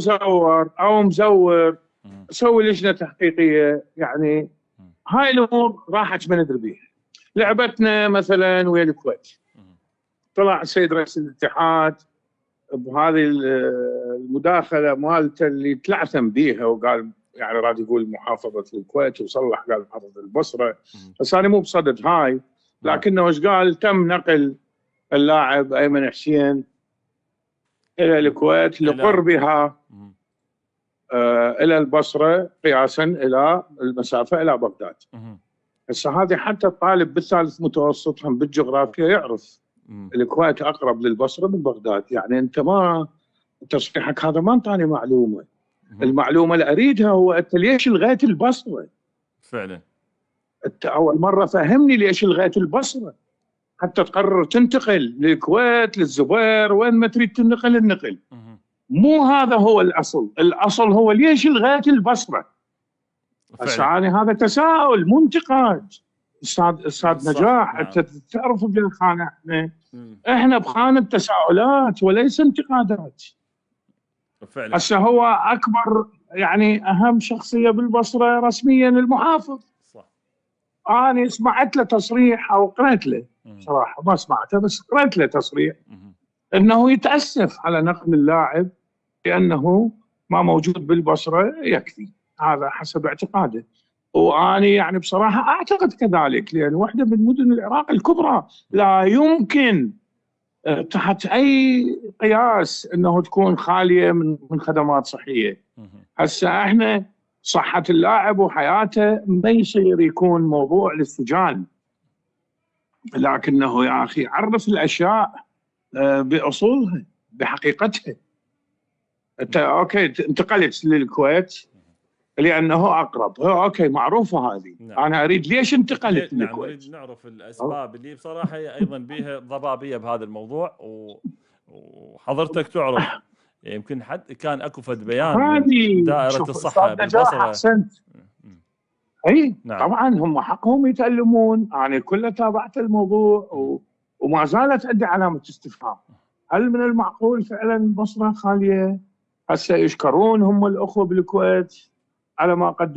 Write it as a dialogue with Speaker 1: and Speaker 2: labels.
Speaker 1: مزور او مزور، سوي لجنه تحقيقيه. يعني هاي الامور راحت ما ندري بيها. لعبتنا مثلا ويا الكويت، طلع السيد رئيس الاتحاد بهذه المداخله مالته اللي تلعثم بيها، وقال يعني راد يقول محافظه الكويت، وصلح قال محافظه البصره. بس انا مو بصدد هاي، لكنه ايش قال؟ تم نقل اللاعب ايمن حسين الى الكويت لقربها الى البصره، قياسا الى المسافه الى بغداد. هسه هذه حتى الطالب بالثالث متوسط هم بالجغرافيا يعرف الكويت اقرب للبصره من بغداد. يعني انت ما تصريحك هذا ما انطاني معلومه. المعلومه اللي اريدها هو انت ليش لغيت البصره؟
Speaker 2: فعلا
Speaker 1: انت اول مره فهمني ليش لغيت البصره حتى تقرر تنتقل للكويت للزبير، وين ما تريد تنتقل النقل. مو هذا هو الاصل، الاصل هو ليش لغيت البصره. هسه هذا تساؤل مو انتقاد. استاذ نجاح، انت تعرف بالخانه احنا بخانه تساؤلات وليس انتقادات.
Speaker 2: فعلا
Speaker 1: هسه هو اكبر يعني اهم شخصيه بالبصره رسميا المحافظ.
Speaker 2: صح.
Speaker 1: انا سمعت له تصريح او قرأت له، صراحه ما سمعته بس قرأت له تصريح انه يتاسف على نقل اللاعب لانه ما موجود بالبصره يكفي. هذا حسب اعتقاده، واني يعني بصراحه اعتقد كذلك، لان واحده من مدن العراق الكبرى لا يمكن تحت اي قياس انه تكون خاليه من خدمات صحيه. هسه احنا صحه اللاعب وحياته ما يصير يكون موضوع للسجال، لكنه يا اخي عرف الاشياء باصولها بحقيقتها. انت اوكي انتقلت للكويت لانه اقرب، اوكي معروفه هذه. انا اريد ليش انتقلت للكويت.
Speaker 2: نريد نعرف الاسباب اللي بصراحه ايضا بها ضبابيه بهذا الموضوع، وحضرتك تعرف يمكن حتى كان اكو فد بيان من دائره الصحه بالبصره.
Speaker 1: احسنت. اي طبعا هم حقهم يتألمون. انا كله تابعت الموضوع وما زالت عندي علامه استفهام. هل من المعقول فعلا البصره خاليه؟ هسه يشكرون هم الاخوه بالكويت على ما قدموا.